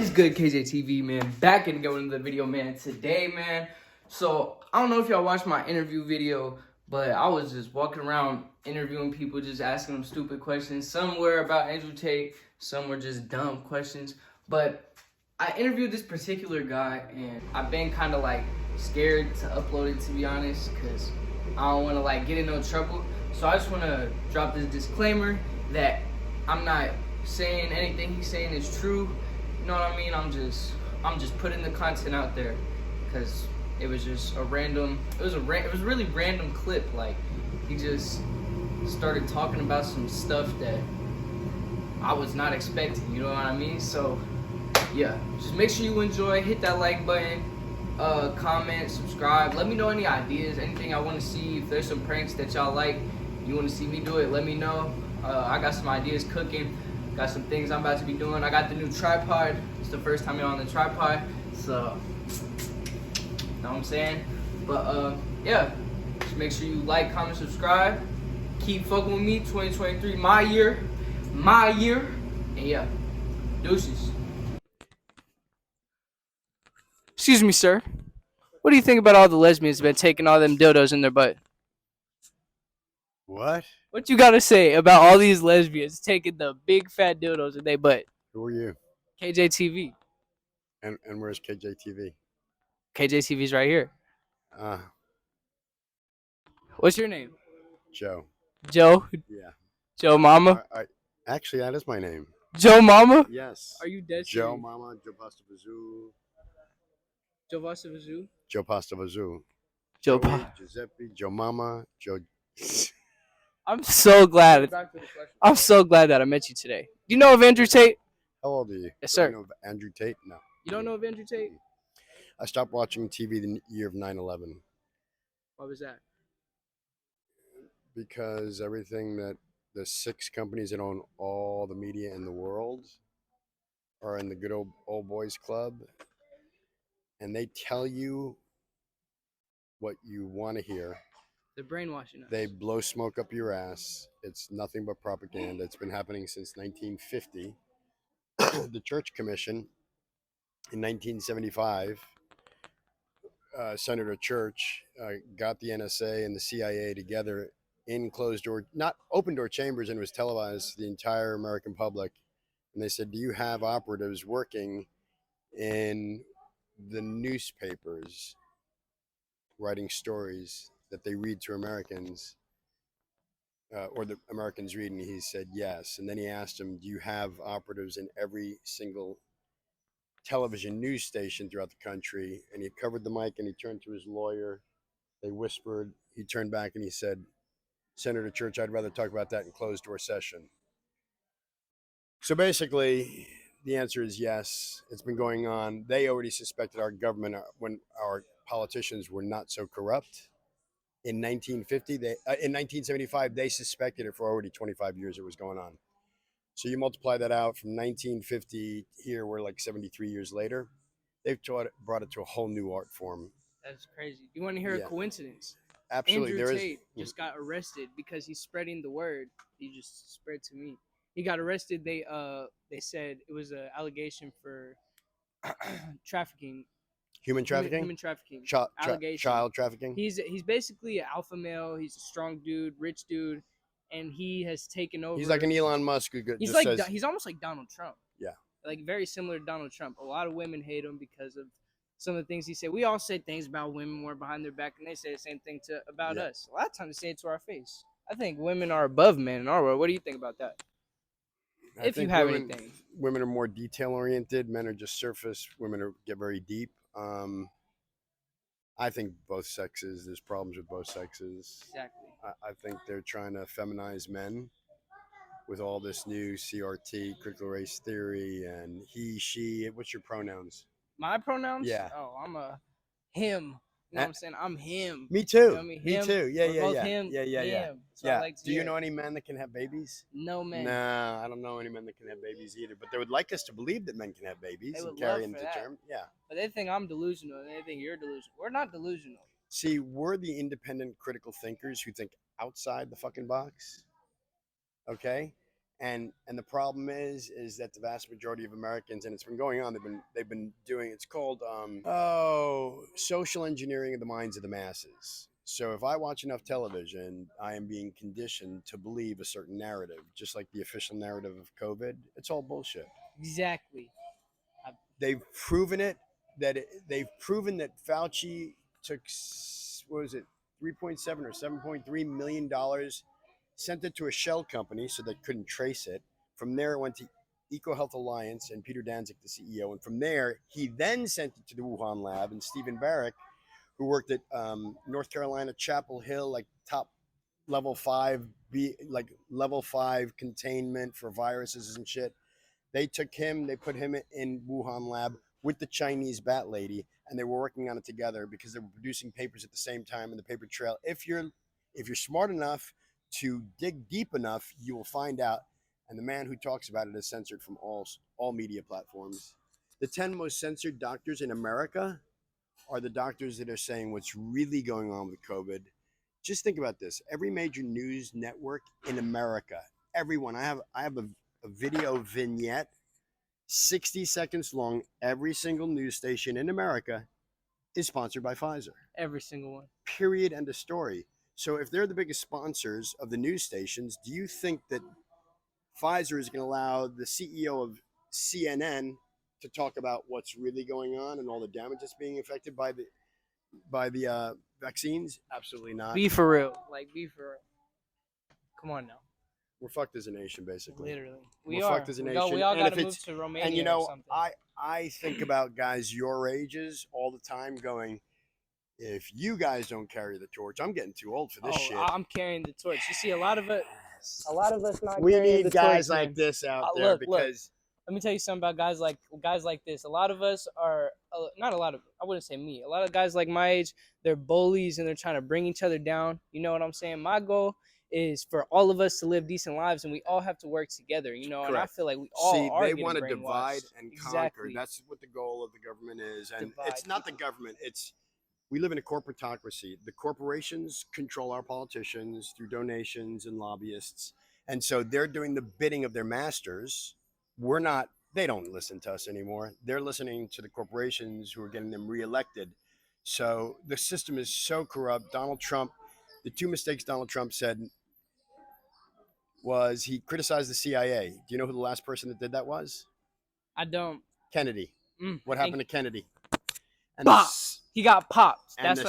is good, KJTV, man? Back and going to the video, man. Today, man. So, I don't know if y'all watched my interview video, but I was just walking around interviewing people, just asking them stupid questions. Some were about Andrew Tate, some were just dumb questions. But I interviewed this particular guy, and I've been kind of like scared to upload it, to be honest, because I don't want to like get in no trouble. So I just want to drop this disclaimer that I'm not saying anything he's saying is true. You know what I mean? I'm just putting the content out there because it was just a random. It was a really random clip. Like he just started talking about some stuff that I was not expecting. You know what I mean? So yeah, just make sure you enjoy. Hit that like button. Comment, subscribe. Let me know any ideas, anything I want to see. If there's some pranks that y'all like, you want to see me do it, let me know. I got some ideas cooking. Got some things I'm about to be doing. I got the new tripod. It's the first time you're on the tripod. So, know what I'm saying? But, yeah. Just make sure you like, comment, subscribe. Keep fucking with me. 2023, my year. And yeah, deuces. Excuse me, sir. What do you think about all the lesbians been taking all them dildos in their butt? What? What you gotta say about all these lesbians taking the big fat dildos in their butt? Who are you? KJTV. And where's KJTV? KJTV's right here. Uh, What's your name? Joe. Joe? Yeah. Joe Mama? Actually, that is my name. Joe Mama? Yes. Are you dead? Joe Mama, Joe Pasta Vazoo. Joe Pasta Vazoo? Joe Pasta Vazoo. Joe Giuseppe, Joe Mama, Joe. I'm so glad that I met you today. Do you know of Andrew Tate? How old are you? Yes, sir. Do I know of Andrew Tate? No. You don't know of Andrew Tate? I stopped watching TV the year of 9/11. Why was that? Because everything that the 6 companies that own all the media in the world are in the good old boys club, and they tell you what you want to hear. They're brainwashing us. They blow smoke up your ass. It's nothing but propaganda. It's been happening since 1950. The Church Commission in 1975, Senator Church got the NSA and the CIA together in closed door, not open door chambers, and it was televised to the entire American public. And they said, do you have operatives working in the newspapers writing stories that they read to Americans, or the Americans read? And he said yes. And then he asked him, do you have operatives in every single television news station throughout the country? And he covered the mic and he turned to his lawyer. They whispered. He turned back and he said, Senator Church, I'd rather talk about that in closed door session. So basically, the answer is yes. It's been going on. They already suspected our government when our politicians were not so corrupt. In 1950, in 1975, they suspected it for already 25 years it was going on. So you multiply that out from 1950 here, we're like 73 years later. They've brought it to a whole new art form. That's crazy. You want to hear a coincidence? Absolutely. Andrew Tate just got arrested because he's spreading the word. He just spread to me. He got arrested. They said it was an allegation for trafficking. Human trafficking? Human trafficking. Child trafficking? He's basically an alpha male. He's a strong dude, rich dude, and he has taken over. He's like an Elon Musk. He's almost like Donald Trump. Yeah. Like very similar to Donald Trump. A lot of women hate him because of some of the things he said. We all say things about women more behind their back, and they say the same thing about us. A lot of times they say it to our face. I think women are above men in our world. What do you think about that? If you have anything. Women are more detail-oriented. Men are just surface. Women get very deep. I think both sexes, there's problems with both sexes. Exactly. I think they're trying to feminize men with all this new CRT, critical race theory, and he, she. What's your pronouns? My pronouns? Yeah. Oh, I'm a him. You know what I'm saying? I'm him. Me too. You know what I mean? Me too. Yeah. Him. So yeah. Do you know any men that can have babies? No, man. Nah, I don't know any men that can have babies either. But they would like us to believe that men can have babies and carry them to term. Yeah. But they think I'm delusional, and they think you're delusional. We're not delusional. See, we're the independent, critical thinkers who think outside the fucking box. Okay? And the problem is that the vast majority of Americans, and it's been going on, they've been doing, it's called social engineering of the minds of the masses. So if I watch enough television, I am being conditioned to believe a certain narrative, just like the official narrative of COVID. It's all bullshit. Exactly. They've proven it they've proven that Fauci took, what was it, 3.7 or 7.3 million dollars, sent it to a shell company so they couldn't trace it. From there, it went to EcoHealth Alliance and Peter Danzig, the CEO. And from there, he then sent it to the Wuhan lab and Stephen Barrick, who worked at North Carolina, Chapel Hill, like top level 5 containment for viruses and shit. They took him, they put him in Wuhan lab with the Chinese bat lady, and they were working on it together because they were producing papers at the same time in the paper trail. If you're smart enough to dig deep enough, you will find out. And the man who talks about it is censored from all media platforms. The 10 most censored doctors in America are the doctors that are saying what's really going on with COVID. Just think about this. Every major news network in America, everyone, I have a video vignette, 60 seconds long. Every single news station in America is sponsored by Pfizer. Every single one. Period. End of story. So if they're the biggest sponsors of the news stations, do you think that Pfizer is going to allow the CEO of CNN to talk about what's really going on and all the damage that's being affected by the vaccines? Absolutely not. Be for real. Be for real. Come on now. We're fucked as a nation, basically. Literally. We're fucked as a nation. We all got to move to Romania. And you know, or something. I think about guys your ages all the time going, if you guys don't carry the torch, I'm getting too old for this shit. I'm carrying the torch. You see, a lot of us not. We carrying need the guys torch, like man. this out there because. Let me tell you something about guys like this. A lot of us are not a lot of. I wouldn't say me. A lot of guys like my age, they're bullies and they're trying to bring each other down. You know what I'm saying? My goal is for all of us to live decent lives, and we all have to work together. You know, Correct. And I feel like we all are. They want to divide and conquer. Exactly. That's what the goal of the government is, and Divide. It's not the government. We live in a corporatocracy. The corporations control our politicians through donations and lobbyists, and so they're doing the bidding of their masters. We're not. They don't listen to us anymore. They're listening to the corporations who are getting them reelected. So the system is so corrupt. Donald Trump, the two mistakes Donald Trump said was he criticized the CIA. Do you know who the last person that did that was? I don't. Kennedy. What happened to Kennedy? And he got popped. That's what happened.